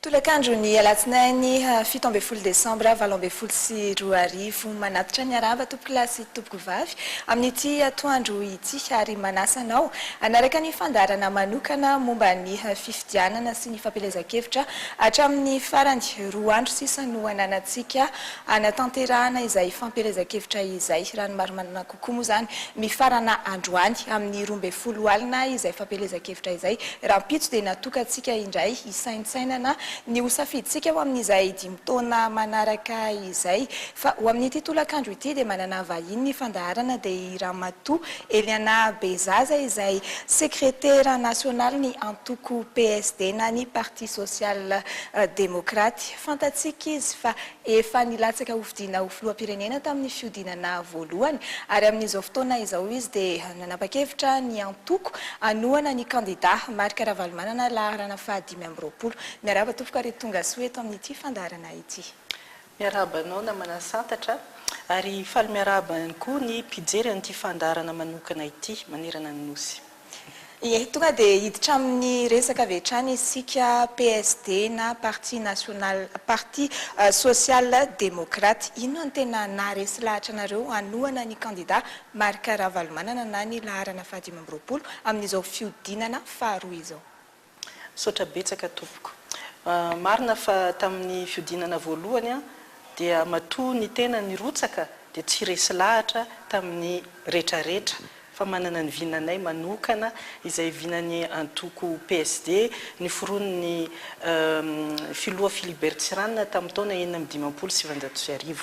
Tolakandro ny alatsinainy 17 Desambra 2024 manatitra ny araba tompoko lahy sy tompoko vavy amin'ity atoandro ity ary manasanao anaraka ny fandarana manokana momba ny fifidianana sy ny fampelezan-kevitra hatramin'ny farany 2 andro sisa no ananantsika anatanterahana izay fampelezan-kevitra izay raha ny marimarina kokoa moa zany mifarana androany amin'ny 12 alina izay fampelezan-kevitra izay raha mpitso dia natokantsika indray isaintsainana ny usafiditsika ho amin'izay 5 taona manaraka izay fa ho amin'ity tolakandro ity dia manana vahiny ny fandaharana dia Ramatoa Eliana Bezaza izay secrétaire national ny antoko PSD na ny Parti Social Démocrate fantatsika izy fa efa nilatsaka hofidiana ho filoham-pirenena tamin'ny fiodinana voalohany ary amin'izao fotoana izao izy dia nanapa-kevitra ny antoko anohana ny candidat Marc Ravalomanana laharana faha 5 miaraba tofoka ary tonga soa eto amin'ity fandaharana ity. Miarabanao na manasantatra ary faly miaraba ihany koa ny mpijery an'ity fandaharana manokana ity manerana ny nosy. Tonga dia hiditra amin'ny resaka avy hatrany isika PSD na Parti Social Démocrate ino ny tena naharesy lahatra anareo anohana ny candidat Marc Ravalomanana na ny laharana faha 5 amin'izao fiodinana faharoa izao. Sotra betsaka tompoko. Marina fa tamin'ny fiodinana voalohany dia matoa ny tena nirotsaka dia tsy resy lahatra tamin'ny rehetrarehetra fa manana ny vinanay manokana izay vinany antoko PSD ny foroniny filoha Philibert Tsiranana tamin'ny taona 1970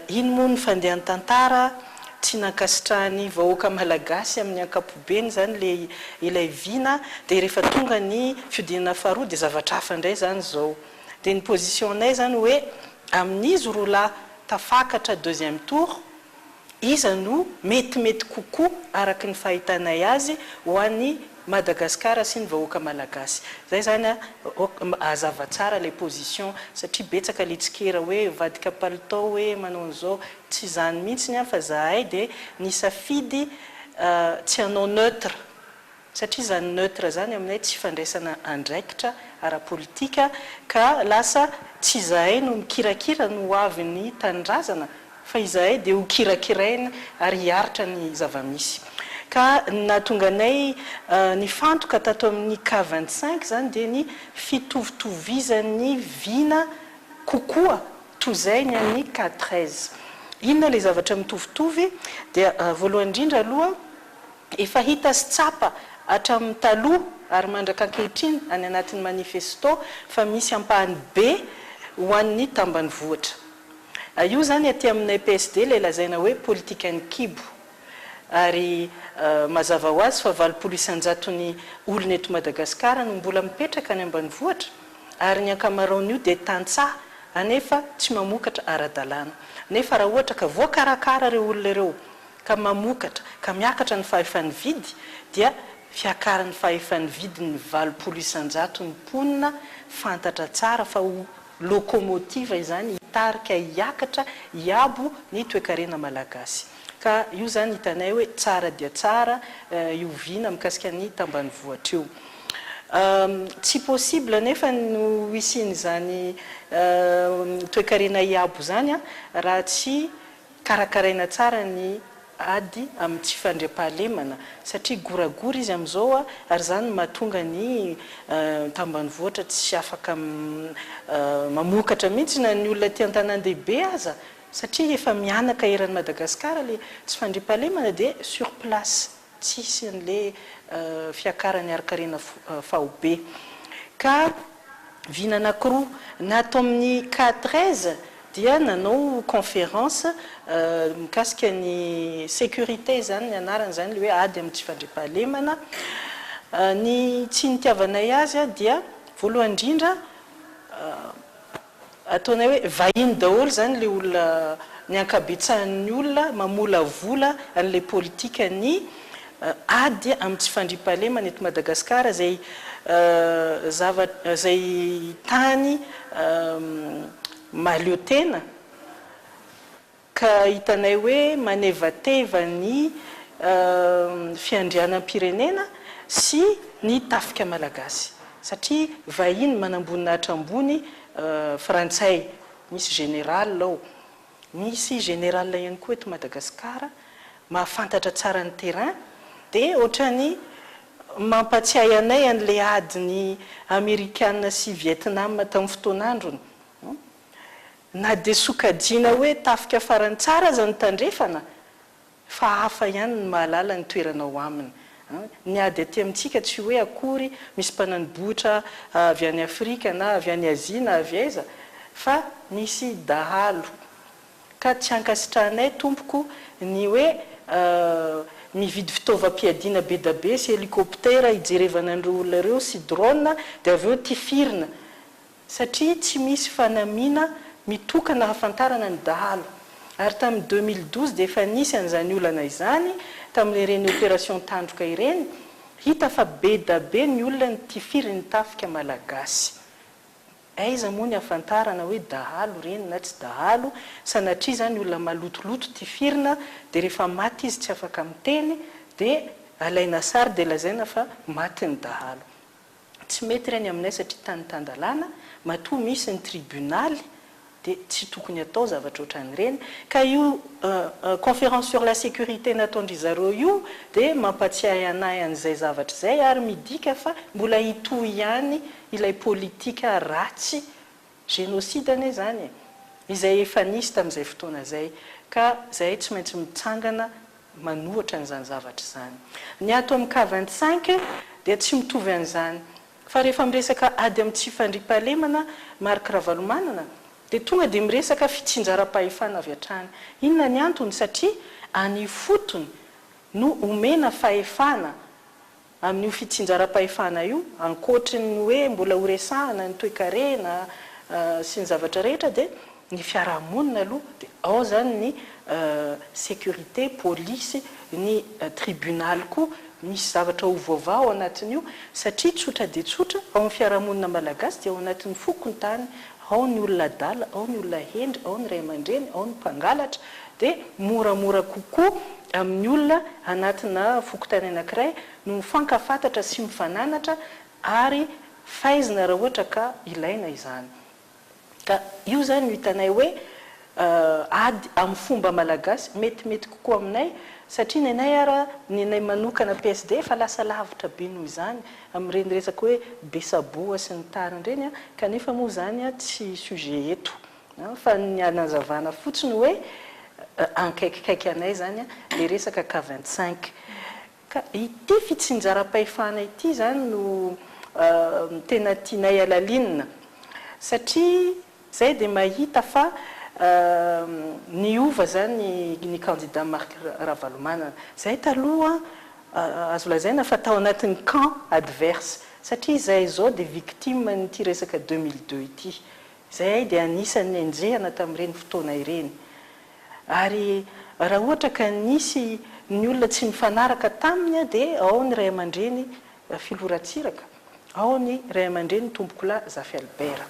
ino moa ny fandehan'ny tantara tsy nankasitrahany vahoaka malagasy amin'ny ankapobeny zany ilay vina dia rehefa tonga ny fiodinana faharoa dia zavatra hafa indray zany zao dia ny positionay zany hoe amin'izy roa lahy tafakatra deuxième tour iza no metimety kokoa araka ny fahitanay azy ho an'ny Madagasikara sy ny vahoaka malagasy zay zany azava tsara les positions satria betsaka litsikera hoe vadika palitao hoe manao an'izao tsy zany mihitsy fa zahay dia nisafidy tsy hanao neutre satria zany neutre zany aminay tsy fandraisana andraikitra ara-politika ka lasa tsy zahay no mikirakira no avy ny tanindrazana fa izahay dia ho kirakiraina ary hiaritra ny zavamisy ka natonganay ny fantoka tato amin'ny K25 zany dia ny fitovitovizan'ny vina kokoa tozay ny amin'ny K13 inona le zavatra mitovitovy dia voalohany indrindra aloha efa hita sy tsapa hatramin'ny taloha ary mandraka ankehitriny any anatin'ny manifesto fa misy ampahany be ho an'ny tambanivohitra io zany aty aminay PSD le lazaina hoe politika ny kibo ary mazava ho azy fa 900 ny olona eto Madagasikara no mbola mipetraka any ambanivohitra ary ny ankamaroan'io dia tantsaha anefa tsy mamokatra ara-dalàna nefa raha ohatra ka voakarakara ireo olona ireo ka mamokatra ka miakatra ny fahefan'ny vidy dia fiakarany fahefan'ny vidy ny 900 ny mponina fantatra tsara fa ho lokomotiva izany hitarika hiakatra hiabo ny toe-karena malagasy ka io zany hitanay hoe tsara dia tsara io vina mikasika ny tambanivohitra io tsy possible nefa no isiny zany toe-karena hiabo zany raha tsy karakaraina tsara ny ady amin'ny tsy fandriam-pahalemana satria goragory izy amin'izao ary zany mahatonga ny tambanivohitra tsy afaka mamokatra mihitsy na ny olona ty-an-tanan-dehibe aza satria efa mianaka eran'ny Madagasikara le tsy fandriam-pahalemana dia sur place tsisy an'le fiakarany arakarena fahobe ka vina anankiroa natao amin'ny K13 dia nanao conférence mikasika ny sécurité zany ny anarany zany le hoe ady amin'ny tsy fandriam-pahalemana ny tsy nitiavanay azy dia voalohany indrindra ataonay hoe vahiny daholo zany le olona ny ankabetsahan'ny olona mamola vola an'le politika ny ady amin'ny tsy fandriam-pahalemana eto Madagasikara zay tany maliotena ka hitanay hoe manevateva ny fiandrianam-pirenena sy ny tafika malagasy satria vahiny manamboninaitra ambony frantsay misy général ao misy général ihany koa eto Madagasikara mahafantatra tsara ny terrain dia ohatrany mampatsiahy anay an'le adiny Amerikana sy Vietnam tamin'ny fotoan'androny na dia sokajina hoe tafika farany tsara aza ny tandrefana fa hafa ihany ny mahalala ny toeranao aminy ny ady aty amintsika tsy hoe akory misy mpananibohitra avy any Afrika na avy any Azia na avy aiza fa misy dahalo ka tsy ankasitranay tompoko ny hoe mividy fitaovam-piadiana be da be sy hélicoptère hijerevana andreo olona reo sy drone dia avy eo tifirina satria tsy misy fanamiana mitokana hafantarana ny dahalo ary tamin'ny 2012 dia efa nisy an'izany olana izany tamin'ireny opération tandroka ireny hita fa be da be ny olona ny tifiry ny tafika malagasy aiza moa ny hafantarana hoe dahalo reny na tsy dahalo sanatria zany olona malotoloto tifirina dia rehefa maty izy tsy afaka miteny dia alaina sary dia lazaina fa maty ny dahalo tsy mety reny aminay satria tany-tandalàna matoa misy ny tribunaly dia tsy tokony atao zavatra ohatran'ireny ka io conférence sur la sécurité nataondry zareo io dia mampatsiahy anay an'izay zavatra zay ary midika fa mbola hitohy ihany ilay politika ratsy génocide ane zany izay efa nisy tamin'izay fotoana zay ka zay tsy maintsy mitsangana manohatra n'izany zavatra zany ny ato amin'ny K25 dia tsy mitovy an'izany fa rehefa miresaka ady amin'ny tsy fandriam-pahalemana Marc Ravalomanana dia tonga dia miresaka fitsinjaram-pahefana avy hatrany inona ny antony satria any fotony no omena fahefana amin'io fitsinjaram-pahefana io ankoatry ny hoe mbola horesahana ny toe-karena sy ny zavatra rehetra dia ny fiarahamonina aloha dia ao zany ny sécurité polisy ny tribunal koa misy zavatra ovaovao anatin'io satria tsotra dia tsotra ao amin'ny fiarahamonina malagasy dia ao anatin'ny foko ny tany ao ny olona dala ao ny olona hendry ao ny ray aman-dreny ao ny mpangalatra dia moramora kokoa amin'ny olona anatina fokotany anankiray no mifankafantatra sy mifananatra ary faizina raha ohatra ka ilaina izany ka io zany hitanay hoe ady amin'ny fomba malagasy metimety kokoa aminay satria ny anay ara ny anay manokana PSD fa lasa lavitra be noho izany amin'ireny resaka hoe besaboa sy ny tariny ireny kanefa moa zany tsy sujet eto fa ny anazavana fotsiny hoe ankaikikaiky anay zany le resaka K25 ka ity fitsinjaram-pahefana ity zany no tena tianay alalinina satria zay dia mahita fa niova zany ny candidat Marc Ravalomanana zay taloha azo lazaina fa tao anatin'ny camp adverse satria zay zao dia victime nyity resaka 2002 ity zay dia anisan'ny enjehana tamin'ireny fotoana ireny ary raha ohatra ka nisy ny olona tsy mifanaraka taminy dia ao ny ray aman-dreny filoratsiraka ao ny ray aman-dreny tombokola Zafy Albert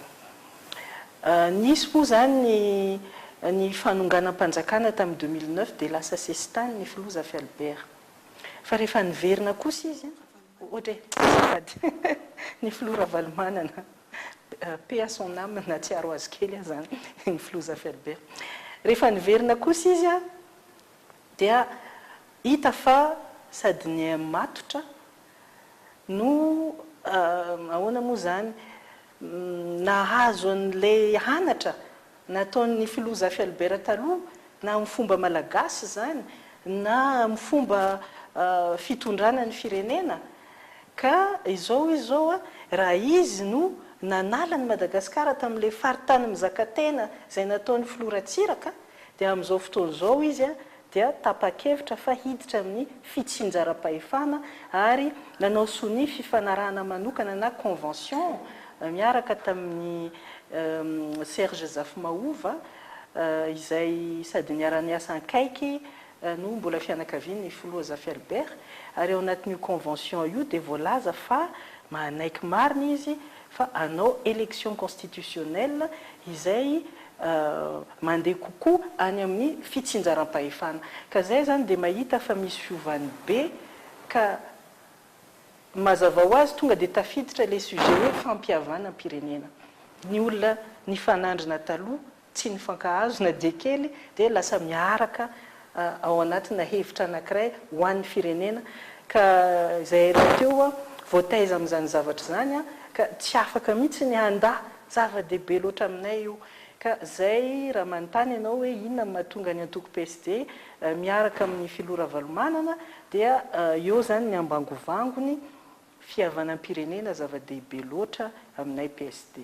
nisy moa zany ny fanonganam-panjakana tamin'ny 2009 dia lasa sesitany ny filoha Zafy Albert fa rehefa niverina kosa izy ohatra ny filoha Ravalomanana paix à son âme na tsy aro azy kely zany ny filoha Zafy Albert rehefa niverina kosa izy dia hita fa sady ny matotra no ahoana moa zany nahazo an'ilay hanatra nataon'ny filoha Zafy Albert taloha na amin'ny fomba malagasy zany na amin'ny fomba fitondrana ny firenena ka izao izy zao raha izy no nanala ny Madagasikara tamin'ilay faritany mizakatena zay nataon'ny filoratsiraka dia amin'izao fotoana izao izy dia tapa-kevitra fa hiditra amin'ny fitsinjaram-pahefana ary nanao soni fifanarahana manokana na convention miaraka tamin'ny Serge Zafy-Mahova izay sady niara-niasa ankaiky no mbola fianakavian'ny filoha Zafy Albert ary ao anatin'io convention io dia voalaza fa manaiky marina izy fa hanao élection constitutionnelle izay mandeha kokoa any amin'ny fitsinjaram-pahefana ka zay zany dia mahita fa misy fiovany be ka mazava ho azy tonga dia tafiditra ilay sujet hoe fampihavana pirenena. Ny olona ny fanandrina taloha tsy ny fankahazona dia kely dia lasa miaraka ao anatina hevitra anankiray ho an'ny firenena ka izay raha teo a voataiza amin'izany zavatra izany a ka tsy afaka mihitsy ny handa zava-dehibe loatra aminay io ka zay raha manontany ianao hoe inona mahatonga ny antoko PSD miaraka amin'ny filora valomanana dia eo zany ny ambangovangony fihavanam-pirenena zava-dehibe loatra aminay PSD.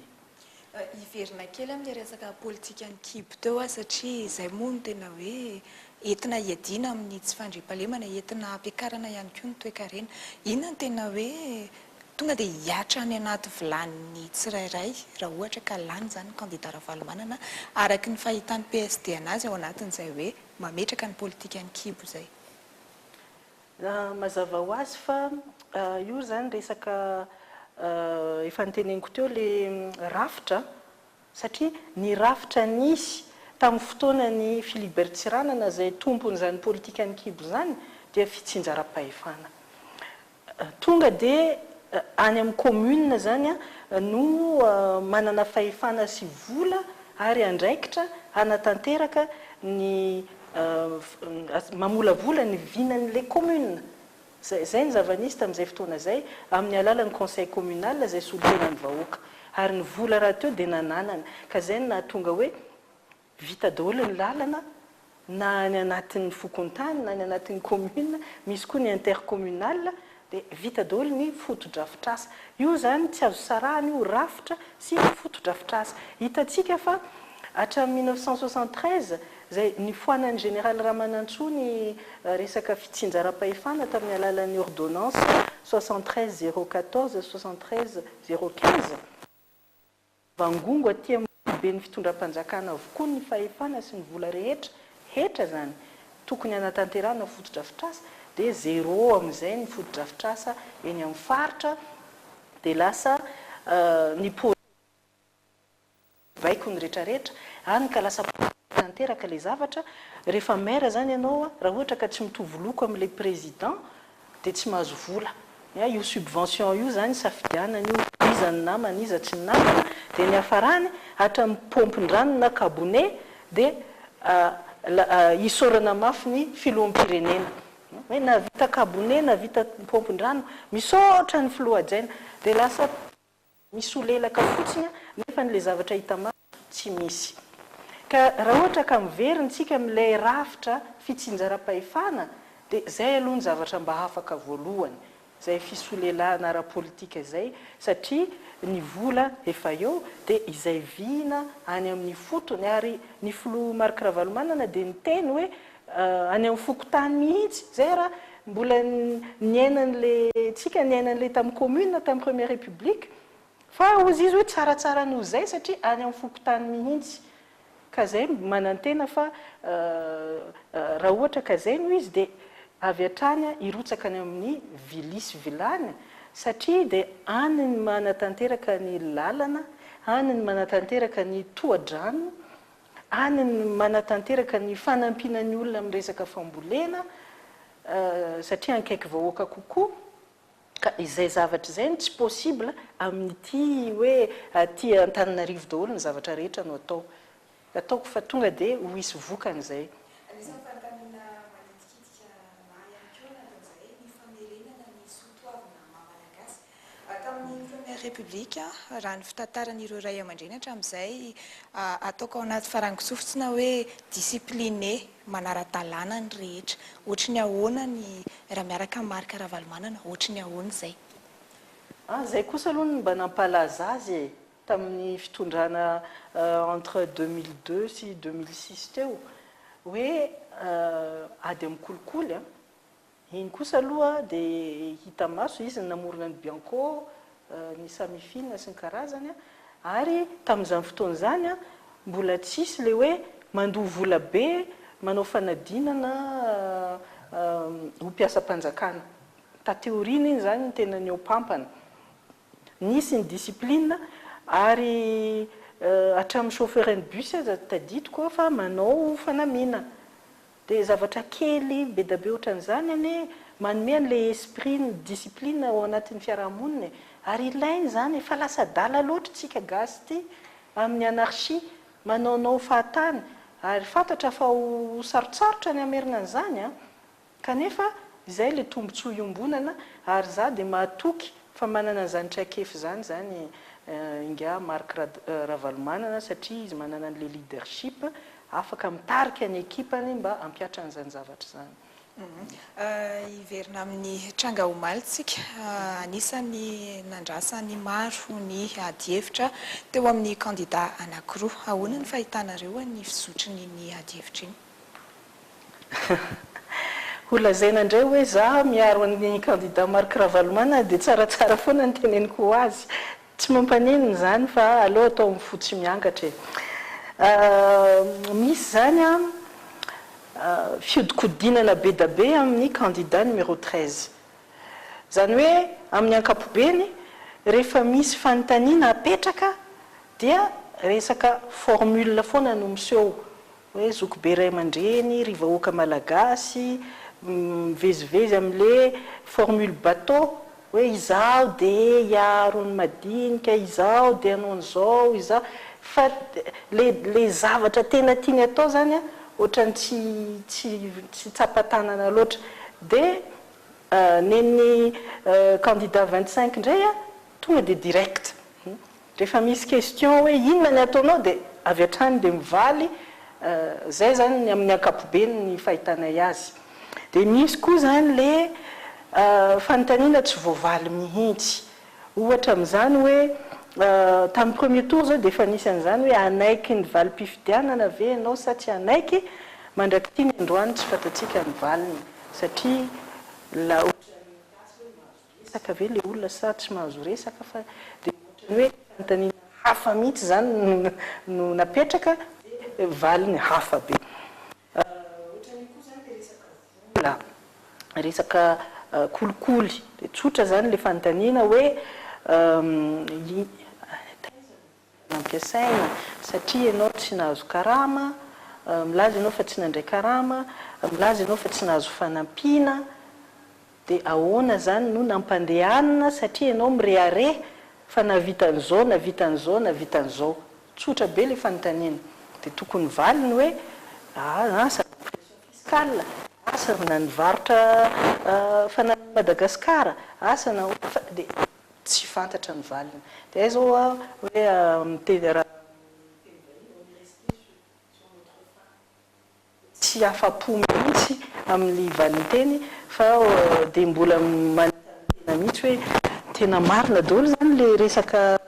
Iverina kely amin'ny resaka politika ny kibo teo satria izay moa no tena hoe entina iadina amin'ny tsy fandriampahalemana entina ampiakarana ihany koa ny toe-karena. Inona no tena hoe tonga dia hiatra any anaty vilan'ny tsirairay raha ohatra ka lany zany kandidara valomanana araky ny fahitan'ny PSD anazy ao anatin'izay hoe mametraka ny politika ny kibo zay. Mazava ho azy fa io zany resaka efa niteneniko teo le rafitra satria ny rafitra nisy tamin'ny fotoana ny Philibert Tsiranana zay tompon'izany politika ny kibo zany dia fitsinjaram-pahefana. Tonga dia any amin'ny commune zany no manana fahefana sy vola ary andraikitra hanatanteraka ny mamolavola ny vinan'ilay commune. Zay ny zava-nisy tamin'izay fotoana zay amin'ny alalan'ny conseil communal zay solotenan'ny vahoaka ary ny vola raha teo dia nananana ka zay no nahatonga hoe vita daholo ny lalana na ny anatin'ny fokontany na ny anatin'ny commune misy koa ny intercommunal dia vita daholo ny foto-drafitrasa. Io zany tsy azo sarahana io rafitra sy foto-drafitrasa. Hitantsika fa hatramin'ny 1973 zay nifoanan'ny général Ramanantsoa ny resaka fitsinjaram-pahefana tamin'ny alalan'ny ordonnance 73 014 73 015 vangongo aty amin'ny be ny fitondram-panjakana avokoa ny fahefana sy ny vola rehetra zany tokony hanatanterahana foto-drafitrasa dia zéro amin'izay ny foto-drafitrasa eny amin'ny faritra dia lasa ny vaiko ny rehetrarehetra any ka lasa tanteraka le zavatra rehefa maire zany ianao raha ohatra ka tsy mitovy loko amin'ilay président dia tsy mahazo vola. Io subvention io zany safidianana io iza ny namana iza tsy ny namana dia ny hafarany hatramin'ny pompin-drano na kabone dia isorana mafy ny filoham-pirenena hoe na vita kabone na vita pompin-drano misaotra ny filoha-jaina dia lasa misolelaka fotsiny nefa n'ilay zavatra hita mafy tsy misy. Ka raha ohatra ka miverintsika amin'ilay rafitra fitsinjaram-pahefana dia zay aloha ny zavatra mba afaka voalohany zay fisolelana ara-politika zay satria ny vola efa eo dia izay vina any amin'ny fotony ary ny filoha Marc Ravalomanana dia niteny hoe any amin'ny fokotany mihitsy zay raha mbola niainan'le tsika niainan'le tamin'ny commune tamin'ny première république fa ozy izy hoe tsaratsara noho zay satria any amin'ny fokotany mihitsy ka zay manantena fa raha ohatra ka zay noho izy dia avy hatrany irotsaka any amin'ny vilisy vilany satria dia any ny manatanteraka ny lalana any ny manatanteraka ny toha-drano any ny manatanteraka ny fanampinan'ny olona amin'ny resaka fambolena satria ankaiky vahoaka kokoa ka izay zavatra izay no tsy possible amin'ity hoe aty Antananarivo daholo ny zavatra rehetra no ataoko fa tonga dia ho hisy vokan'izay. République raha ny fitantaran'ireo ray aman-dreny hatramin'izay ataoko ao anaty farangosofotsina hoe discipliné manara-dalàna ny rehetra ohatry ny ahoana ny raha miaraka amin'ny Marc Ravalomanana ohatry ny ahoana izay. Zay kosa aloha ny mba nampalaza azy tamin'ny fitondrana entre 2002 sy 2006 teo hoe ady amin'ny kolikoly iny kosa aloha dia hita maso izy namorona ny Bianco ny samifina sy ny karazany ary tamin'izany fotoana izany mbola tsisy le hoe mandoha vola be manao fanadinana ho mpiasam-panjakana tateorina iny zany ny tena ny eo pampana nisy ny discipline ary hatramin'ny chauffeur ny bus aza tadidiko fa manao fanamina dia zavatra kely be da be ohatran'izany any manome an'la esprit ny discipline ao anatin'ny fiarahamonina ary ilainy zany efa lasa dala loatra tsika gasy ty amin'ny anarchie manaonao fahatany ary fantatra fa ho sarotsarotra ny amerina an'izany a kanefa izay le tombontsoa iombonana ary za dia mahatoky fa manana an'izany traikefa zany inga Marc Ravalomanana satria izy manana an'le leadership afaka mitarika ny ekipany mba hampiatra an'izany zavatra zany. Iverina amin'ny tranga omalitsika anisany nandrasany maro ny adievitra teo amin'ny candidat anankiroa ahoana ny fahitanareo ny fizotriny ny adievitra iny holazaina indray hoe za miaro ny candidat Marc Ravalomanana dia tsaratsara foana ny teneniko ho azy tsy mampanenina zany fa aloha atao mifotsy miangatra misy zany fiodikodinana be da be amin'ny candidat numéro 13 zany hoe amin'ny ankapobeny rehefa misy fanontaniana apetraka dia resaka formule foana no miseho hoe zoko be ray aman-dreny ry vahoaka malagasy mivezivezy amin'le formule bateau hoe izao dia hiaro ny madinika izao dia hanao an'izao izao fa le zavatra tena tiany atao zany ohatrany tsy tsapatanana loatra dia neny candidat 25 indray tonga dia direct rehefa misy question hoe inona ny ataonao dia avy hatrany dia mivaly zay zany amin'ny ankapobeny ny fahitanay azy dia misy koa zany le fanontaniana tsy voavaly mihitsy ohatra amin'izany hoe tamin'ny premier tour zao dia efa nisy an'izany hoe anaiky ny valim-pifidianana ve ianao sa tsy anaiky mandraky ity ny androany tsy fatatsika ny valiny satria la resaka ve le olona sa tsy mahazo resaka fa dia ohatrany hoe fanontaniana hafa mihitsy zany no napetraka valiny hafa be ohatrany koa zany le resaka vola resaka kolikoly dia tsotra zany le fanontaniana hoe nampiasaina satria ianao tsy nahazo karama milaza ianao fa tsy nandray karama milaza ianao fa tsy nahazo fanampiana dia ahoana zany no nampandehanana satria ianao mireare fa navitan'izao navitan'izao navitan'izao tsotra be le fanontaniana dia tokony valiny hoe asa fiskale asa na nivarotra fanampiana Madagasikara asa na dia tsy fantatra ny valiny dia zao hoe miteny tsy afa-po mihitsy amin'ny valiny teny fa dia mbola manatena mihitsy hoe tena marina daholo zany le resaka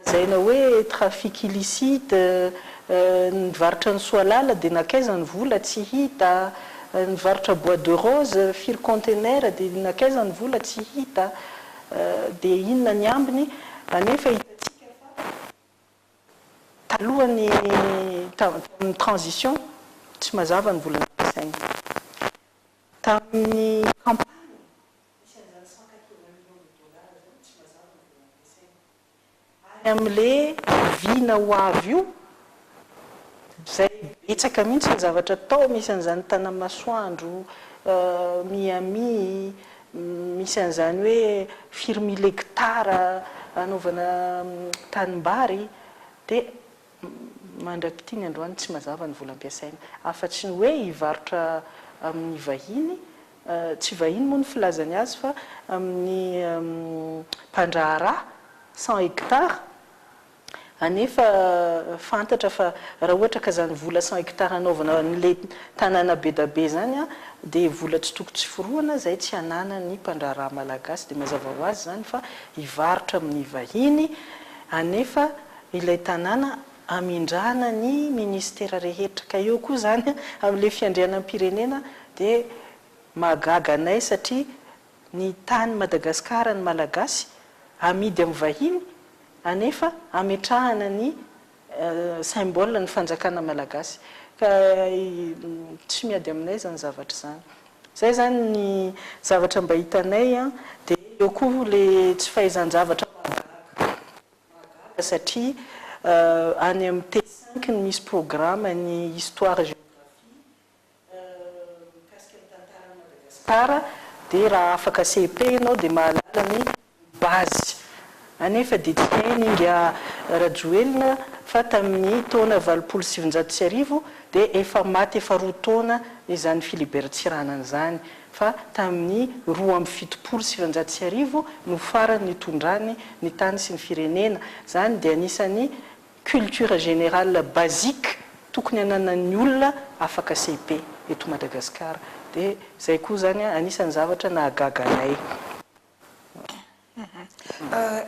lazaina hoe trafic illicite nivarotra ny soalala dia nakaiza ny vola tsy hita nivarotra bois de rose firy contenaire dia nakaiza ny vola tsy hita dia inona ny ambiny anefa hitatsika fa talohany tamin'ny transition tsy mazava ny vola nampiasaina tamin'ny campagne misy an'izany 180 millions de dollars zany tsy mazava ny vola nampiasaina ary amin'le vina ho avy io zay betsaka mihitsy ny zavatra atao misy an'izany tanamasoandro Miami misy an'izany hoe firy mille hectara anaovana tanimbary dia mandraky ity ny androany tsy mazava ny vola ampiasaina afa-tsy ny hoe hivarotra amin'ny vahiny tsy vahiny moa ny filazany azy fa amin'ny mpandraharaha 100 hectare anefa fantatra fa raha ohatra ka zany vola 100 hectare anaovana n'le tanàna be da be zany dia vola tsy toko tsy foroana zay tsy hanana ny mpandraharaha malagasy dia mazava ho azy zany fa hivarotra amin'ny vahiny anefa ilay tanàna amindrana ny ministera rehetra ka eo koa zany amin'le fiandrianam-pirenena dia mahagaga anay satria ny tany Madagasikara ny malagasy amidy amin'ny vahiny anefa ametrahana ny symbole ny fanjakana malagasy ka tsy miady aminay zany zavatra zany zay zany ny zavatra mba hitanay dia eo koa le tsy fahaizan-javatra mahagaga satria any amin'ny T5 ny misy programme ny histoire géographie mikasika ny tantara Madagasikara dia raha afaka CP ianao dia mahalala ny bazy. Anefa dia tsy hainy inga Rajoelina fa tamin'ny taona 2007 dia efa maty efa 2 taona izany Philibert Tsiranana izany, fa tamin'ny 2007 no farany nitondrany ny tany sy ny firenena. Zany dia anisany culture générale basique tokony ananan'ny olona afaka CP eto Madagasikara. Dia zay koa zany anisany zavatra nahagaganay.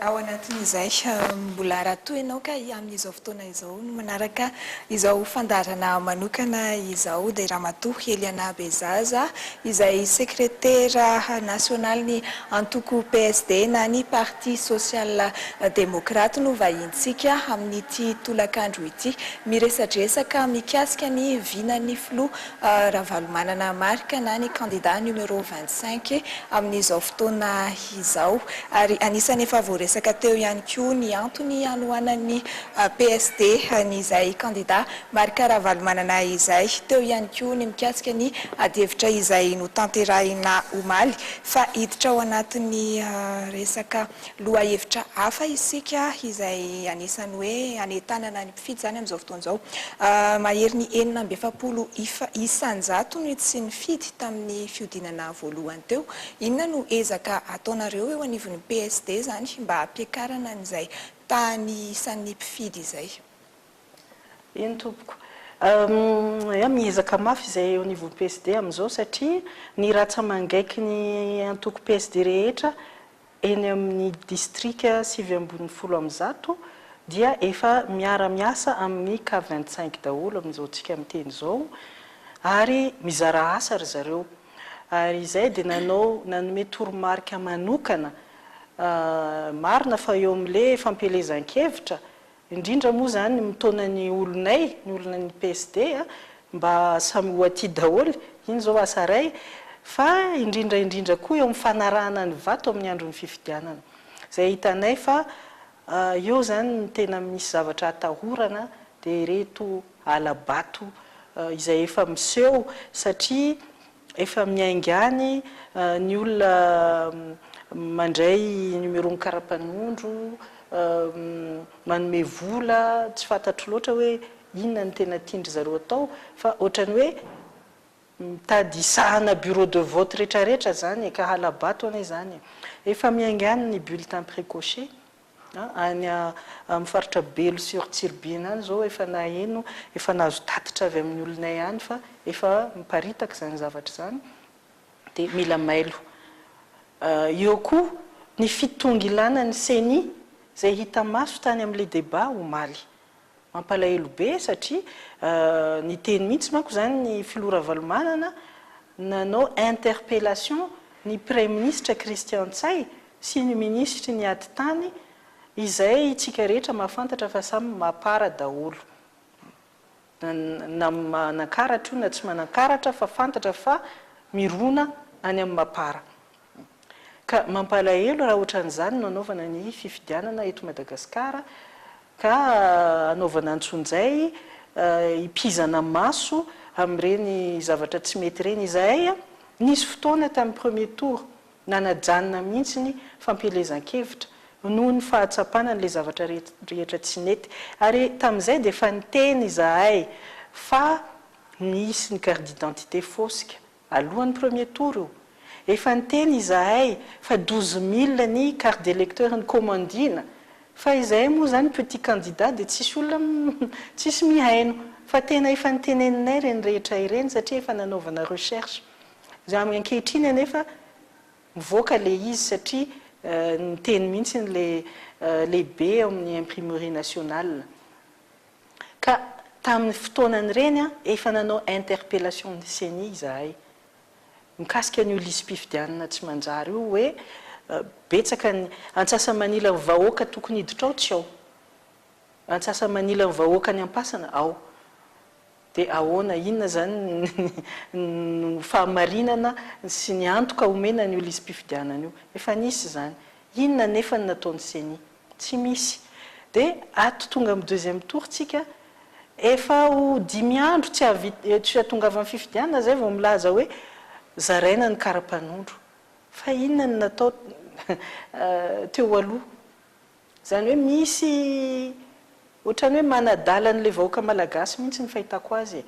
Ao anatin'izay mbola rahatoa ianao ka amin'izao fotoana izao no manaraka izao fandarana manokana izao dia ramatoa Eliana Bezaza izay sekretera nasionaly ny antoko PSD na ny Parti Social Démocrate no vahintsika amin'ity tolakandro ity miresadresaka mikasika ny vinan'ny filoha Ravalomanana Marika na ny candidat numéro 25 amin'izao fotoana izao. Ary anisany efa voaresaka teo ihany koa ny antony hanohanan'ny PSD nyizay candidat Marika Ravalomanana izay. Teo ihany koa ny mikasika ny adihevitra izay notanterahina omaly fa hiditra ao anatin'ny resaka loha hevitra hafa isika izay anisany hoe anetanana ny mpifidy zany amin'izao fotoana izao. Mahery ny 720 isanjato no tsy nifidy tamin'ny fiodinana voalohany teo. Inona no ezaka ataonareo eo anivon'ny PSD zany mba ampiakarana an'izay tany isan'ny mpifidy izay? Iny tompoko. Miezaka mafy izay eo anivon'ny PSD amin'izao satria ny ratsa mangaiky ny antoko PSD rehetra eny amin'ny district 710 dia efa miara-miasa amin'ny K25 daholo amin'izao tsika miteny izao ary mizara asa ry zareo. Ary izay dia nanome toromarika manokana marina fa eo amin'ilay fampelezan-kevitra indrindra moa zany mitona ny olonay, ny olonan'ny PSD mba samy hoaty daholo, iny zao asa ray, fa indrindra koa eo amin'ny fanarahana ny vato amin'ny andron'ny fifidianana. Zay hitanay fa eo zany ny tena misy zavatra atahorana dia reto alabato izay efa miseho satria efa miaingany ny olona mandray numéro ny karapanondro, manome vola, tsy fantatro loatra hoe inona ny tena tindry zareo atao, fa ohatrany hoe mitady sahana bureau de vote rehetrarehetra zany ka halabato anay zany. Efa miaingany ny bulletin précoché any amin'ny faritra Belo sur Tsirbine any zao efa naheno, efa nahazo tatitra avy amin'ny olonay any fa efa miparitaka zany zavatra zany dia mila mailo. Eo koa ny fitonga ilana ny CENI zay hita maso tany amin'ilay débat omaly. Mampalahelo be satria ny teny mihitsy manko zany ny filoha Ravalomanana nanao interpellation ny Premier ministre Christian Tsay sy ny ministre ny ady tany izay tsika rehetra mahafantatra fa samy mapara daholo. Na manankaratra io na tsy manankaratra fa fantatra fa mirona any amin'ny mapara. Ka mampalahelo raha ohatran'izany no anaovana ny fifidianana eto Madagasikara ka anaovana antsonjay hipizana maso amin'ireny zavatra tsy mety ireny. Izahay nisy fotoana tamin'ny premier tour nanajanona mihitsy ny fampelezan-kevitra noho ny fahatsapana n'ilay zavatra rehetra tsy nety. Ary tamin'izay dia efa niteny izahay fa nisy ny carte d'identité fosika alohan'ny premier tour io. Efa niteny izahay fa 12 000 ny carte d'électeur ny commandina. Fa izahay moa zany petit candidat dia tsisy olona tsisy mihaino. Fa tena efa niteneninay reny rehetra ireny satria efa nanaovana recherche. Za amin'ny ankehitriny anefa mivoaka ilay izy satria niteny mihitsy ny lehibe amin'ny imprimerie nationale. Ka tamin'ny fotoanany reny efa nanao interpellation ny CENI izahay. Mikasika ny lisam-pifidianana tsy manjary io hoe betsaka ny Antsasa-Manila ny vahoaka tokony hiditra ao tsy ao. Antsasa-Manila ny vahoaka ny ampasana ao. Dia ahoana inona zany ny fahamarinana sy ny antoka omena ny lisam-pifidianana io. Efa nisy zany. Inona nefa ny nataon'ny CENI? Tsy misy. Dia ato tonga amin'ny deuxième tour tsika efa ho 10 andro tsy tonga avy amin'ny fifidianana zay vao milaza hoe zaraina ny karapanondro. fa inona ny natao teo aloha zany hoe misy ohatrany hoe manadalan'le vahoaka malagasy mihitsy ny fahitako azy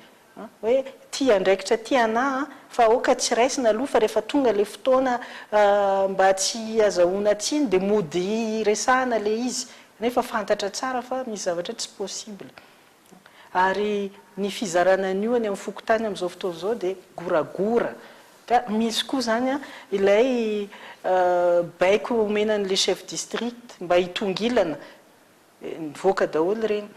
hoe tia ndraikitra tia ana fa oka tsy raisina aloha fa rehefa tonga le fotoana mba tsy azahoana tsiny dia mody resahana le izy nefa fantatra tsara fa misy zavatra tsy possible ary ny fizarana an'io any amin'ny fokotany amin'izao fotoana izao dia goragora ka misy koa zany ilay baiko omenan'le chef district mba hitongilana nivoaka daholo reny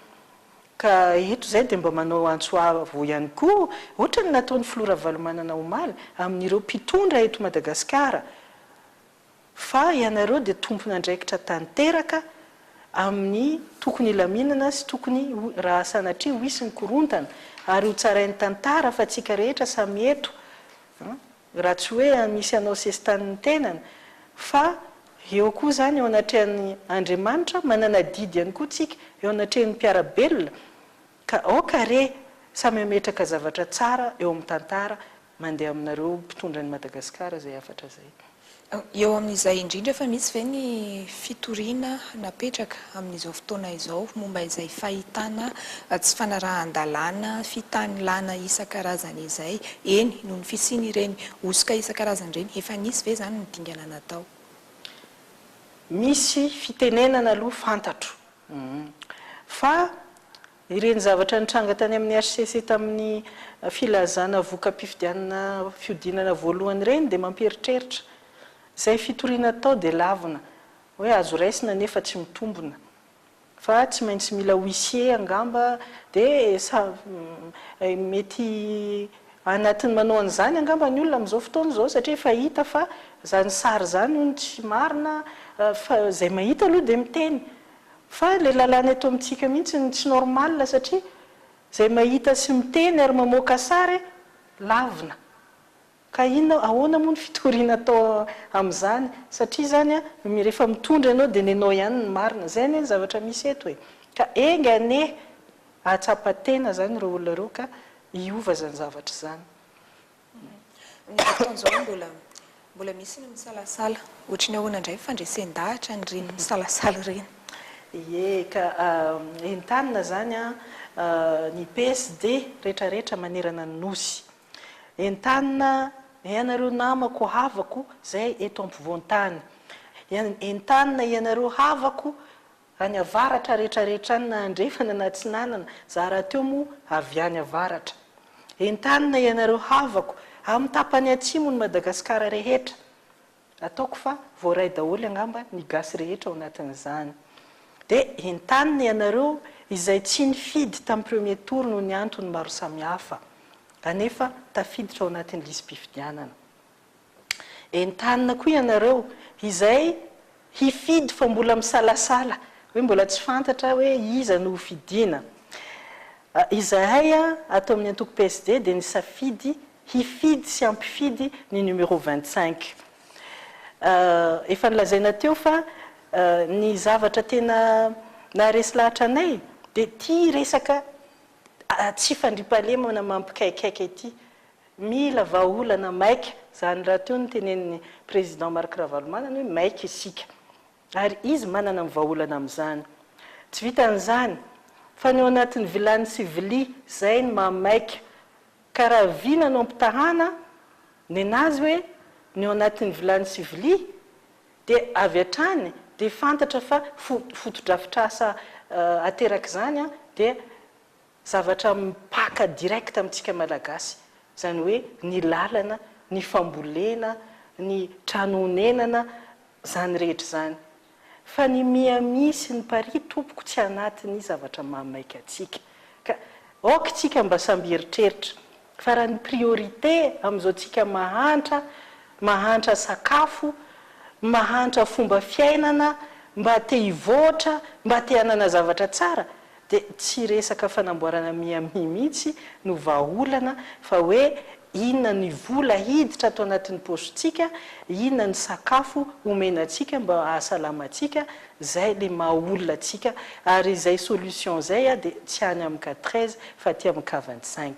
ka eto zay dia mba manao antsoavo ihany koa ohatra ny nataon'ny filora valomanana omaly amin'ireo mpitondra eto Madagasikara fa ianareo dia tompona andraikitra tanteraka amin'ny tokony ilaminana sy tokony raha sanatria ho isy ny korontana ary ho tsarain'ny tantara fa tsika rehetra samy eto raha tsy hoe misy anao sesitanin'ny tenana fa eo koa zany eo anatrehan'ny Andriamanitra manana didy ihany koa tsika eo anatrehan'ny mpiarabelona ka aokare samy ametraka zavatra tsara eo amin'ny tantara mandeha aminareo mpitondran'ny Madagasikara zay afatra zay eo amin'izay indrindra fa misy ve ny fitoriana napetraka amin'izao fotoana izao momba izay fahitana tsy fanarahan-dalàna fitanilana isan-karazany izay eny noho ny fisiany ireny osoka isan-karazany ireny efa nisy ve zany ny dingana natao misy fitenenana aloha fantatro fa ireny zavatra nitranga tany amin'ny HCC tamin'ny filazana voka-pifidianana fiodinana voalohany ireny dia mamperitreritra zay fitoriana tao dia lavina hoe azo raisina nefa tsy mitombona fa tsy maintsy mila huissier angamba dia mety anatin'ny manao an'izany angamba ny olona amin'izao fotoana izao satria efa hita fa zany sary zany hono tsy marina fa zay mahita aloha dia miteny fa le lalàna eto amintsika mihitsy tsy normal satria zay mahita sy miteny ary mamoaka sary lavina ka inona ahoana moa ny fitoriana atao amin'izany satria zany rehefa mitondra ianao dia nenao ihany ny marina zay ny zavatra misy eto hoe ka enga ane atsapatena zany ireo olona reo ka hiova zany zavatra zany ny fotoan'izao mbola misy ny misalasala ohatra ny ahoana indray fandresen-dahatra ny reny misalasala reny ie ka entanina zany ny PSD rehetrarehetra manerana ny nosy entanina ianareo namako havako zay eto ampovoan-tany entanina ianareo havako any avaratra rehetrarehetra any na andrefana na tsinanana za raha teo moa avy any avaratra entanina ianareo havako amin'ny tapany atsimo ny Madagasikara rehetra ataoko fa voaray daholo angamba ny gasy rehetra ao anatin'izany dia entanina ianareo izay tsy nifidy tamin'ny premier tour no ny antony maro samihafa anefa tafiditra ao anatin'ny lisym-pifidianana entanina koa ianareo izay hifidy fa mbola misalasala hoe mbola tsy fantatra hoe iza no fidiana izahay atao amin'ny antoko PSD dia nisafidy hifidy sy ampifidy ny numéro 25 efa nilazaina teo fa ny zavatra tena naresy lahatra anay dia tia resaka tsy fandriampahalemana mampikaikaika ity mila vahaolana maika zany raha teo ny tenen'ny président Marc Ravalomanana hoe maika isika ary izy manana ny vahaolana amin'izany tsy vitan'izany fa ny ao anatin'ny vilany sivili zay ny mamaika ka raha vinanao ampitahana ny anazy hoe ny ao anatin'ny vilany sivili dia avy hatrany dia fantatra fa fotodrafitrasa ateraka zany dia zavatra mipaka direct amintsika malagasy zany hoe ny lalana ny fambolena ny tranonenana zany rehetra zany fa ny miamisy ny pari tompoko tsy anatiny zavatra mamaika atsika ka aoka tsika mba samby eritreritra fa raha ny priorité amin'izao tsika mahantra sakafo mahantra fomba fiainana mba te hivoatra mba te hanana zavatra tsara dia tsy resaka fanamboarana miami mihitsy no vahaolana fa hoe inona ny vola hiditra atao anatin'ny positsika inona ny sakafo omenantsika mba ahasalamantsika zay le mahaolona atsika ary zay solution zay dia tsy any amin'ny ka 13 fa ty amin'ny ka 25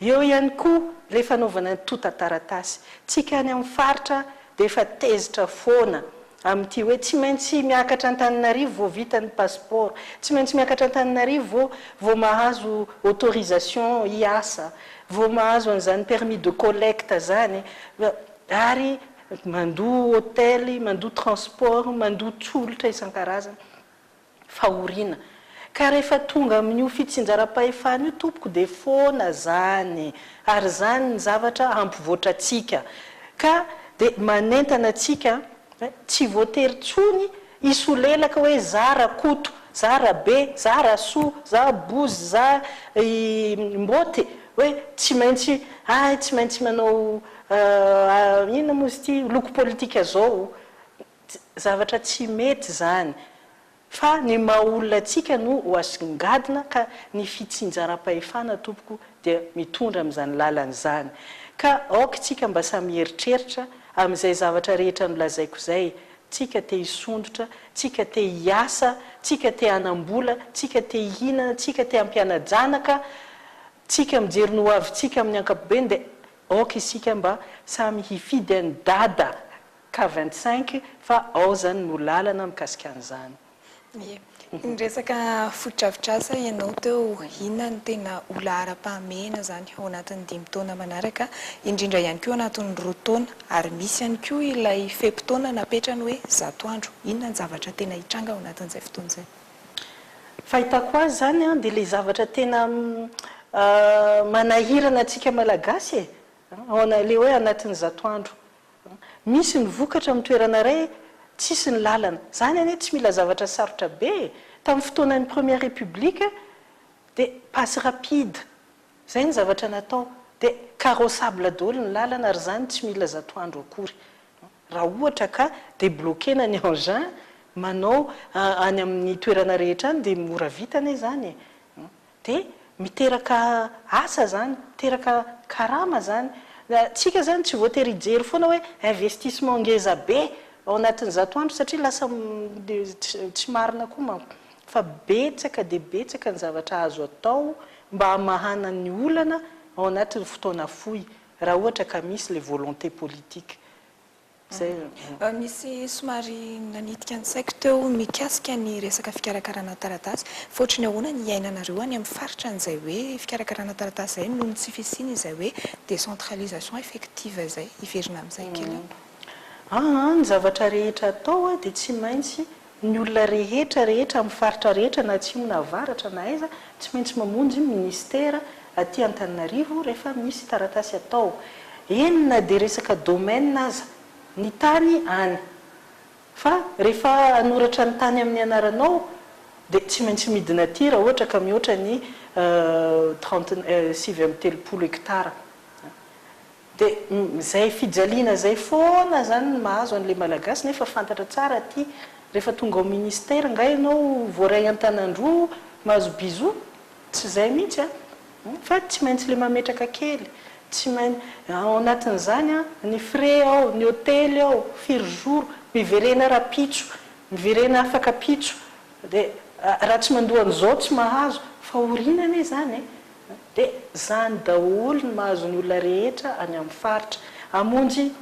eo ihany koa le fanaovana ny tota taratasy tsika any amin'ny faritra dia efa tezitra foana amin'ity hoe tsy maintsy miakatra Antananarivo vao vita ny passeport, tsy maintsy miakatra Antananarivo vao mahazo autorisation hiasa, vao mahazo an'izany permis de collecte zany, ary mandoa hôtely, mandoa transport, mandoa tsolotra isan-karazany fahoriana. Ka rehefa tonga amin'io fitsinjaram-pahefana io tompoko dia foana zany, ary zany ny zavatra ampivoatratsika ka dia manentana atsika tsy voatery tsony isolelaka hoe za rakoto, za rabe, za rasoa, za bozy, za mboty, hoe tsy maintsy manao inona mozy ity loko politika zao, zavatra tsy mety zany. Fa ny maha-olona atsika no ho asongadina ka ny fitsinjaram-pahefana tompoko dia mitondra amin'izany lalan'izany. Ka aoka tsika mba samy heritreritra amin'izay zavatra rehetra nolazaiko zay, tsika te hisondrotra, tsika te hiasa, tsika te hanambola, tsika te hihinana, tsika te hampianajanaka, tsika mijery no avintsika amin'ny ankapobeny dia aoka isika mba samy hifidy any dada ka 25 fa ao zany no lalana mikasika an'izany. Ny resaka fotodrafitrasa ianao teo inona no tena ola ara-pahamehana zany ao anatin'ny 5 taona manaraka, indrindra ihany koa anatin'ny 2 taona, ary misy ihany koa ilay fepitaona napetrany hoe 100 andro. Inona ny zavatra tena hitranga ao anatin'izay fotoan'izay? Fahitako azy zany dia ilay zavatra tena manahirana atsika malagasy le hoe anatin'ny 100 andro. Misy ny vokatra amin'ny toerana ray, tsisy ny lalana. Zany anie tsy mila zavatra sarotra be. Tamin'ny fotoanan'ny première république dia passe rapide. Zay ny zavatra natao. Dia carrossable daholo ny lalana ary zany tsy mila 100 andro akory. Raha ohatra ka débloquena ny engin, manao any amin'ny toerana rehetra any dia mora vitana zany. Dia miteraka asa zany, miteraka karama zany. Tsika zany tsy voatery hijery foana hoe investissement ngeza be ao anatin'ny 100 andro satria lasa tsy marina koa manko. Fa betsaka dia betsaka ny zavatra azo atao mba hamahana ny olana ao anatin'ny fotoana fohy raha ohatra ka misy le volonté politique. Misy somary nanitika ny saiko teo mikasika ny resaka fikarakarana taratasy, fôtriny ahoana ny iainanareo any amin'ny faritra an'izay hoe fikarakarana taratasy zay noho ny tsy fisiany izay hoe décentralisation effective zay, hiverina amin'izay kely. Ny zavatra rehetra atao dia tsy maintsy ny olona rehetra amin'ny faritra rehetra na atsimo na avaratra na aiza tsy maintsy mamonjy ministera aty Antananarivo rehefa misy taratasy atao. Enina dia resaka domaine aza ny tany any. Fa rehefa anoratra ny tany amin'ny anaranao dia tsy maintsy midina aty raha ohatra ka mihoatra ny 37 hektara. Dia izay fijaliana izay foana zany mahazo an'ilay malagasy nefa fantatra tsara aty rehefa tonga ao ministera nga ianao voaray an-tanandroa mahazo bizo, tsy izay mihitsy fa tsy maintsy le mametraka kely, tsy maintsy ao anatin'izany ny frais ao, ny hôtely ao, firy jour, miverena rapitso, miverena afaka pitso, dia raha tsy mandohan'izao tsy mahazo fa orinana zany dia zany daholo ny mahazo ny olona rehetra any amin'ny faritra. Amonjy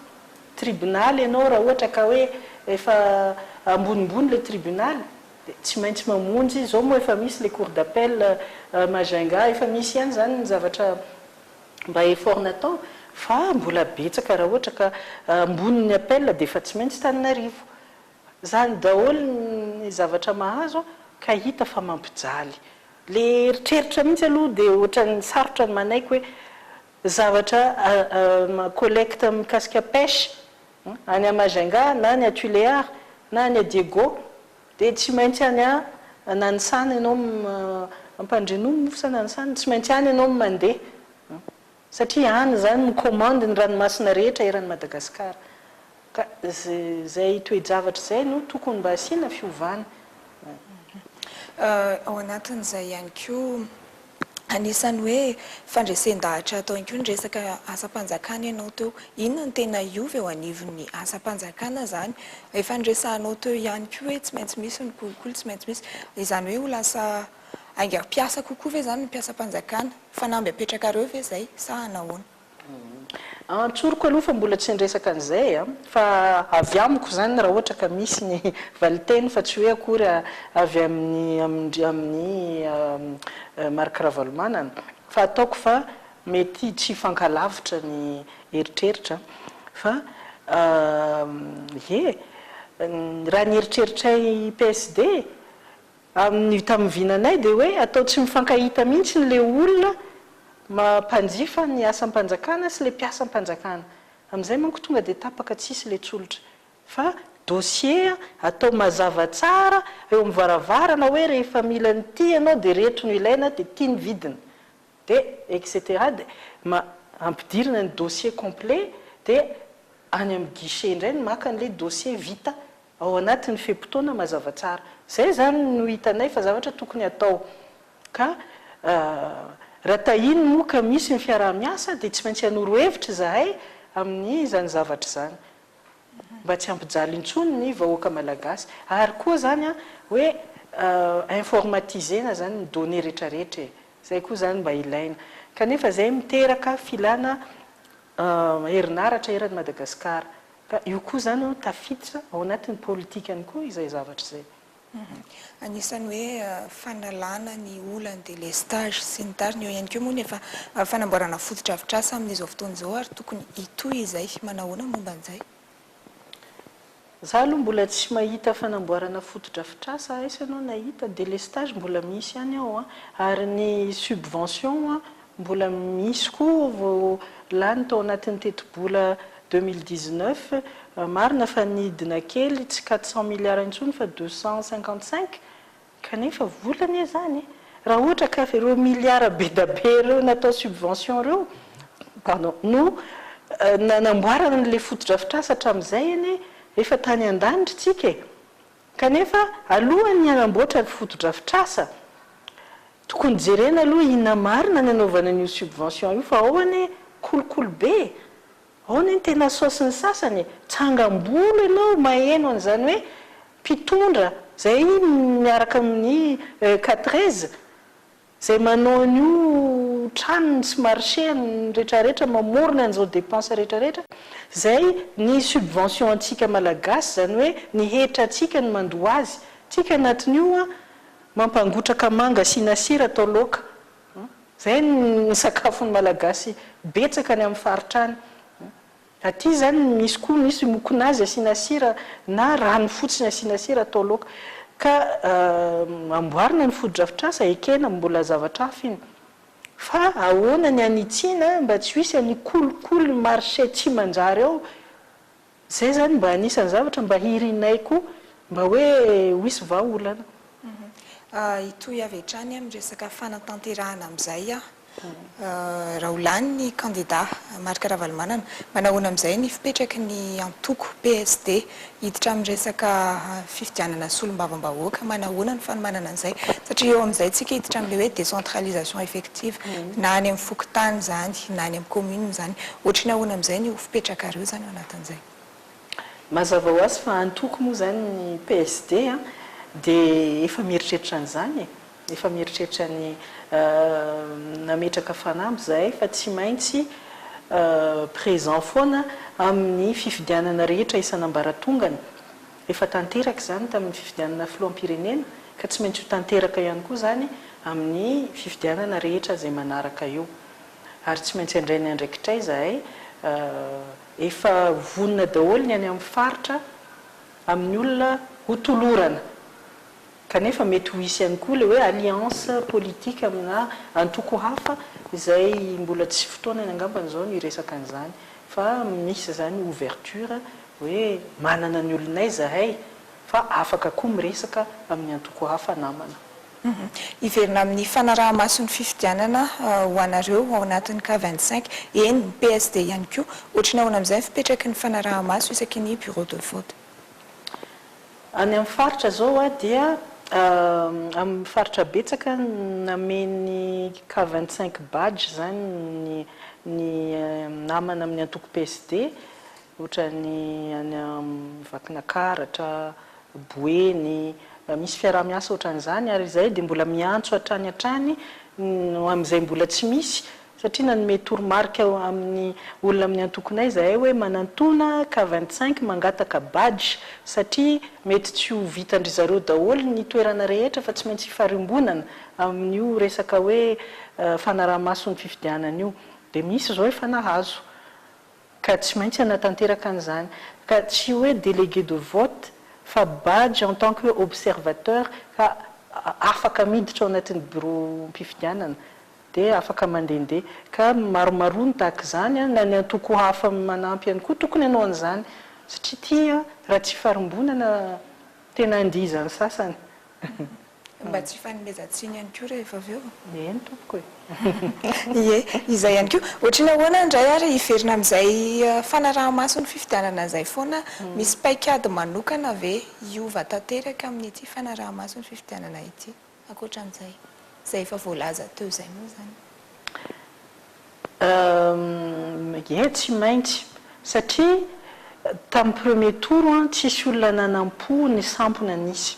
tribunal ianao raha ohatra ka hoe efa ambonimbony le tribunal dia tsy maintsy mamonjy. Zao moa efa misy le cour d'appel Majunga, efa misy ihany zany ny zavatra mba effort natao, fa mbola betsaka raha ohatra ka ambonin'ny appel dia efa tsy maintsy Antananarivo. Zany daholo ny zavatra mahazo ka hita fa mampijaly. Le eritreritra mihitsy aloha dia ohatran'ny sarotra ny manaiky hoe zavatra collecte mikasika pêche any a Majunga na any a Tuléar na any a Diego dia tsy maintsy any a Nanisana ianao Ampandrenomy sa Nanisana, tsy maintsy any ianao mandeha satria any zany mikomandy ny ranomasina rehetra eran'ny Madagasikara. Ka zay toe-javatra zay no tokony mba asiana fiovana. Ao anatin'izay ihany koa anisan'ny hoe fandresen-dahatra atao ihany koa ny resaka asa-panjakana ianao teo. Inona ny tena iova eo anivon'ny asa-panjakana zany? Efa nresahanao teo ihany koa hoe tsy maintsy misy ny kolikoly, tsy maintsy misy izany hoe ho lasa aingam-piasa kokoa ve zany ny mpiasa-panjakana? Fanamby apetrakareo ve zay sa anahoana? Antsoroko aloha fa mbola tsy nresaka an'izay fa avy amiko zany raha ohatra ka misy ny valiteny fa tsy hoe akory avy amin'ny Marc Ravalomanana fa ataoko fa mety tsy fankalavitra ny eritreritra fa raha ny eritreritray PSD tamin'ny vinanay dia hoe atao tsy mifankahita mihitsy n'le olona mampanjifa ny asam-panjakana sy le mpiasa am-panjakana amin'izay manko tonga dia tapaka tsisy le tsolotra fa dossier atao mazava tsara eo amin'ny varavarana hoe rehefa mila nyty ianao dia reto no ilaina dia tia ny vidina dia etc dia ampidirina ny dossier complet dia any amin'ny guichet indray ny maka n'le dossier vita ao anatin'ny fe-potoana mazava tsara zay zany no hitanay fa zavatra tokony atao ka raha tahiny moa ka misy ny fiaraha-miasa dia tsy maintsy hanoro-hevitra zahay amin'ny zany zavatra zany mba tsy ampijaly intsony ny vahoaka malagasy ary koa zany hoe informatisena zany ny données rehetrarehetra zay koa zany mba ilaina kanefa zay miteraka filana herinaratra eran'ny Madagasikara ka io koa zany tafiditra ao anatin'ny politika any koa izay zavatra zay. Anisany hoe fanalana ny olany dia le stage sy ny tariny eo ihany koa moa nefa fanamboarana fotodrafitrasa amin'izao fotoana izao ary tokony hitohy izay manahoana momba an'izay. Za aloha mbola tsy mahita fanamboarana fotodrafitrasa aisa anao nahita dia le stage mbola misy ihany ao ary ny subvention mbola misy koa lany tao anatin'ny teti-bola 2019 marina fa nidina kely tsy 400 milliards intsony fa 255 kanefa volana zany raha ohatra ka ireo milliards be da be ireo natao subvention ireo pardon no nanamboarana n'le fotodrafitrasa hatramin'izay eny efa tany an-danitra tsika kanefa alohany hanamboatra fotodrafitrasa tokony jerena aloha inona marina ny anaovana n'io subvention io fa ao ane kolokolo be ao ny tena saosiny sasany tsangam-bolo ianao maheno an'izany hoe mpitondra zay miaraka amin'ny 4 zay manao an'io tranony sy marché ny rehetrarehetra mamorona an'izao dépense rehetrarehetra zay ny subvention antsika malagasy zany hoe ny hetra atsika ny mandoa azy tsika anatin'io mampangotraka manga sina sira atao laoka zay ny sakafon'ny malagasy betsaka ny amin'ny faritra any aty zany misy koa misy mokonazy asina sira na rano fotsiny asina sira atao laoka ka amboarina ny fotodrafitrasa ekena mbola zavatra hafa iny fa ahoana ny anitsina mba tsy hisy any kolokolo marché tsy manjary ao zay zany mba anisany zavatra mba hirinay koa mba hoe hoisy vahaolana. Itoy avy hatrany amin'ny resaka fanatanterahana amin'izay raha olany ny candidat Marc Ravalomanana manahoana amin'izay ny fipetraky ny antoko PSD hiditra amin'ny resaka fifidianana solombavam-bahoaka manahoana ny fanomanana an'izay satria eo amin'izay tsika hiditra amin'le hoe décentralisation effective na any amin'ny fokotany zany na any amin'ny commune zany ohatry ny ahoana amin'izay ny fipetraka ireo zany ao anatin'izay. Mazava ho azy fa antoko moa zany ny PSD dia efa mieritreritra an'izany efa mieritreritra ny nametraka fanampy zahay fa tsy maintsy présent foana amin'ny fifidianana rehetra isan'ambaratongany efa tanteraka zany tamin'ny fifidianana filoham-pirenena ka tsy maintsy ho tanteraka ihany koa zany amin'ny fifidianana rehetra zay manaraka eo ary tsy maintsy andray ny andraikitray zahay efa vonona daholo ny any amin'ny faritra amin'ny olona ho tolorana kanefa mety ho isy ihany koa le hoe alliance politique amina antoko hafa izay mbola tsy fotoana ny angambany zao ny resaka an'izany fa misy zany ouverture hoe manana ny olonay zahay fa afaka koa miresaka amin'ny antoko hafa namana. Iverina amin'ny fanaraha-maso ny fifidianana ho anareo ao anatin'ny K25 eny ny PSD ihany koa ohatry ny ahoana amin'izay fipetraky ny fanaraha-maso isaky ny bureau de vote. Any amin'ny faritra zao dia amin'ny faritra betsaka nameny K25 badge zany ny namana amin'ny antoko PSD ohatra ny any amin'ny Vakinakaratra, Boeny misy fiaraha-miasa ohatran'izany ary izay dia mbola miantso hatrany amin'izay mbola tsy misy satria nanome toromarika amin'ny olona amin'ny antokonay zahay hoe manantona ka 25 mangataka badge satria mety tsy ho vitandry zareo daholo ny toerana rehetra fa tsy maintsy farimbonana amin'io resaka hoe fanaraha-maso ny fifidianana io dia misy zao efa nahazo ka tsy maintsy anatanteraka an'izany ka tsy hoe délégué de vote fa badge en tant que observateur ka afaka miditra ao anatin'ny bureau mpifidianana dia afaka mandehandeha ka maromarony tahaka izany na ny antoko hafa manampy ihany koa tokony ianao an'izany satria tia raha tsy farimbonana tena andizany sasany mba tsy fanomezantsiny ihany koa rehefa avy eo eny tompoko ie izay ihany koa ohatrany ahoana indray ary hiverina amin'izay fanaraha-maso ny fifidianana izay foana misy paikady manokana ve hiova tanteraka amin'ity fanaraha-maso ny fifidianana ity ankoatran'izay zay efa voalaza teo izay moa zany tsy maintsy satria tamin'ny premier tour tsisy olona nanampo ny sampona nisy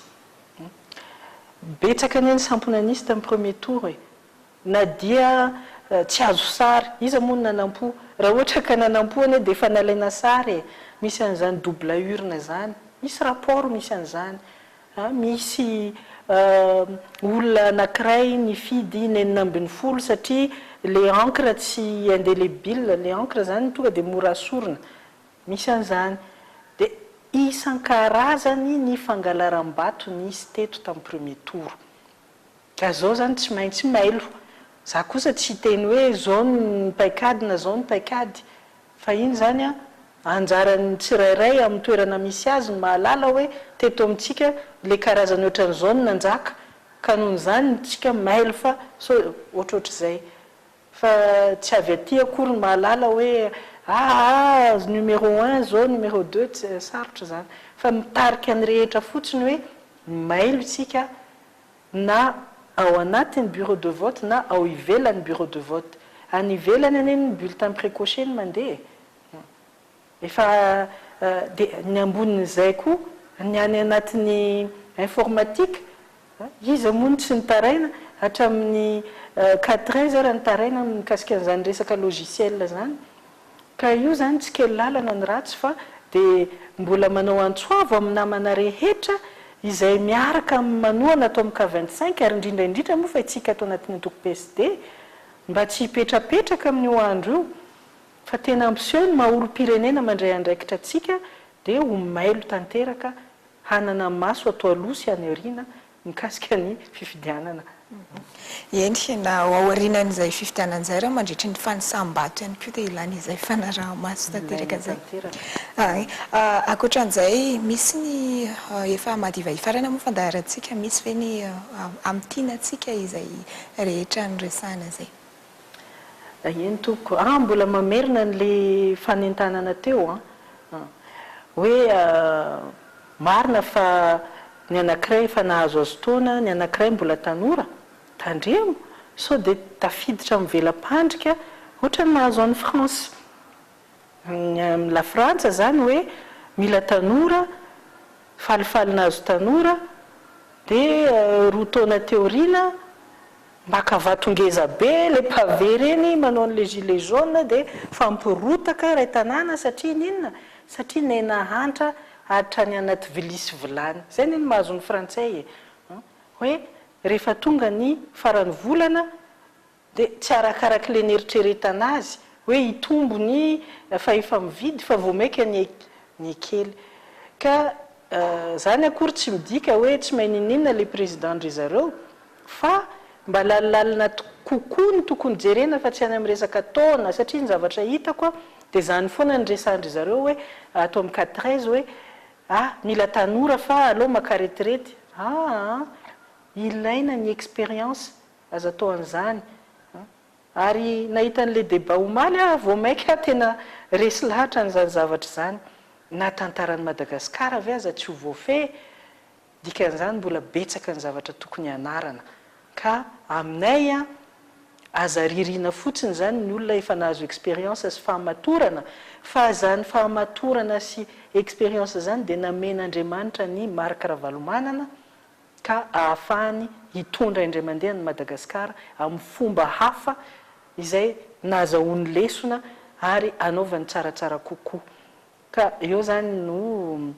betsaka ny sampona nisy tamin'ny premier tour e na dia tsy azo sary iza moa ny nanampo raha ohatra ka nanampo any dia efa nalaina sary e misy an'izany double urne zany misy rapport misy an'izany misy olona anankiray nifidy ny 4 satria le encre tsy indélébile le encre zany tonga dia mora sorona misy an'izany dia isan-karazany ny fangalaram-bato nisy teto tamin'ny premier tour ka zao zany tsy maintsy mailo za kosa tsy teny hoe zao ny paikady na zao ny paikady fa iny zany anjarany tsirairay amin'ny toerana misy azy mahalala hoe teto amintsika le karazany ohatran'izao ny nanjaka ka noho n'izany tsika mailo fa so ohatrohatr'izay fa tsy avy aty akory ny mahalala hoe numéro 1 zao numéro 2 sarotra zany fa mitarika ny rehetra fotsiny hoe mailo isika na ao anatin'ny bureau de vote na ao ivelan'ny bureau de vote any ivelany any ny bulletin précoché ny mandeha efa dia ny ambonin'izay koa ny any anatin'ny informatique izy amony tsy nitaraina hatramin'ny 4 heures ny taraina mikasika an'izany resaka logiciel zany ka io zany tsy kely lalana ny ratsy fa dia mbola manao antsoavo amin'ny namana rehetra izay miaraka manoana atao amin'ny K25 ary indrindraindrindra moa fa itsika atao anatin'ny antoko PSD mba tsy hipetrapetraka amin'ny andro io fa tena ampiseho ny maolo-pirenena mandray andraikitra atsika dia ho mailo tanteraka hanana maso atao aloha sy any aoriana mikasika ny fifidianana eny na aorianan'izay fifidianan'izay raha mandritry ny fanisam-bato ihany koa dia ilana izay fanaraha-maso tanteraka zay ankoatran'izay misy ny efa madiva-ifarana moa fandaharantsika misy ve ny amitianatsika izay rehetra ny resahana zay eny tompoko mbola mamerina n'le fanentanana teo hoe marina fa ny anankiray efa nahazo azo taona ny anankiray mbola tanora tandremo so dia tafiditra amin'ny velam-pandrika ohatra ny nahazo an'ny France la Frantsa zany hoe mila tanora falifaly nahazo tanora dia roa taona teoriana makavato-ngeza be le pavé reny manao an'le gilet jaune dia fampirotaka ray tanàna satria ninona satria nainahantra hatrany anaty vilisy vilany zay ny mahazo ny frantsay hoe rehefa tonga ny farany volana dia tsy arakaraka le neritreretana azy hoe hitombo ny fa efa mividy fa vao maika ny kely ka zany akory tsy midika hoe tsy mahay ninina le président ndry zareo fa mba lalilalina kokoa ny tokony jerena fa tsy any amin'ny resaka taona satria ny zavatra hitako dia zany foana ny resandry zareo hoe atao amin'ny 4 hoe mila tanora fa alao maka retraite ilaina ny expérience azo atao an'izany ary nahita n'le débat omaly vao maika tena resy lahatra n'izany zavatra zany na tantaran'i Madagasikara ave aza tsy ho voafeh dikan'izany mbola betsaka ny zavatra tokony anarana ka aminay aza ririna fotsiny zany ny olona efa nahazo expérience sy fahamatorana fa zany fahamatorana sy expérience zany dia namen'Andriamanitra ny marika ravalomanana ka ahafahany hitondra indray mandeha ny Madagasikara amin'ny fomba hafa izay nazahoany lesona ary anaovany tsaratsara kokoa ka eo zany no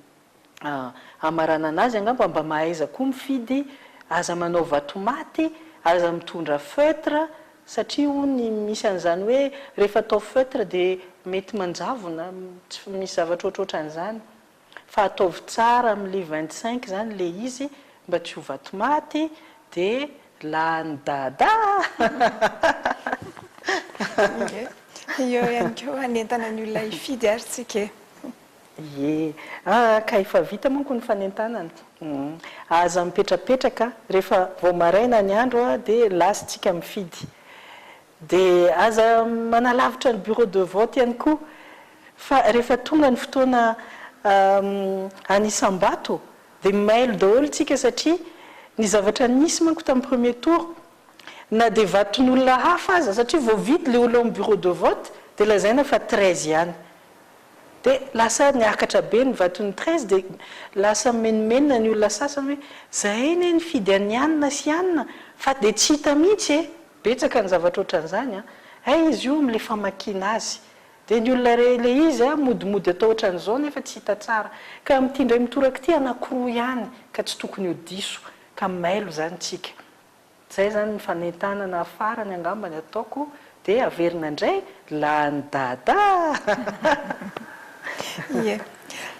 amarana anazy angamba mba mahaiza koa mifidy aza manao vatomaty aza mitondra feutre satria ony misy an'izany hoe rehefa atao feutre dia mety manjavona tsy misy zavatra ohatrohatran'izany fa ataovy tsara amin'le 25 zany le izy mba tsy ho vatomaty dia lany dada eo ihany koa hanentana ny olona hifidy ary tsika ka efa vita manko ny fanentanana aza mipetrapetraka rehefa vao maraina ny andro dia lasytsika mifidy dia aza manalavitra ny bureau de vote ihany koa fa rehefa tonga ny fotoana anisam-bato dia mailo daholo tsika satria ny zavatra nisy manko tamin'ny premier tour na dia vaton'olona hafa aza satria vao vidy le olo amin'ny bureau de vote dia lazaina fa 13 ihany dia lasa niakatra be ny vaton'ny 13 dia lasa menimenina ny olona sasany hoe zahay ne nifidy anyanina sy anina fa dia tsy hita mihitsy betsaka ny zavatra ohatran'izany izy io am'le famakiana azy dia ny olona le izy modimody atao ohatran'izao nefa tsy hita tsara ka mitindray mitoraka ty anankiroa ihany ka tsy tokony ho diso ka mailo zany tsika zay zany ny fanentanana afarany angambany ataoko dia averina indray lany dada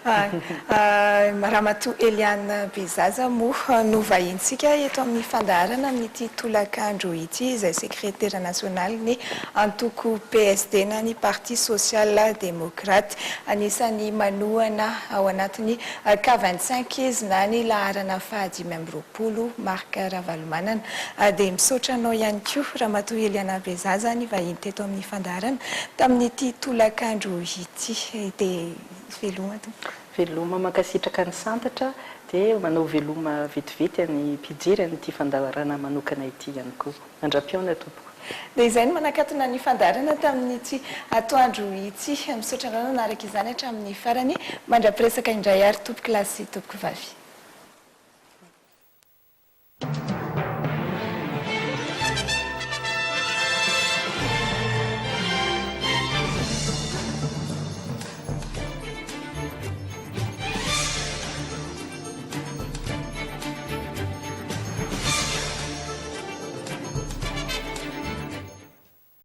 Ramatoa Eliane Bezaza moa no vahintsika eto amin'ny fandaharana amin'ity tolakandro ity izay sekretera nasional ny antoko PSD na ny Parti Social Démocrate anisany manohana ao anatiny K25 izy na ny laharana fahadimy amby roapolo Marc Ravalomanana dia misaotra anao ihany koa Ramatoa Eliane Bezaza ny vahiny teto amin'ny fandaharana tamin'ity tolakandro ity dia veloma makasitraka ny santatra dia manao veloma vetivety ny mpijery nyity fandaharana manokana ity ihany koa mandra-piona tompoko dia izay no manakatona ny fandaharana tamin'ity atoandro ity misaotra anao nanaraka izany hatramin'ny farany mandra-piresaka indray ary tompoko lasy tompoko vavy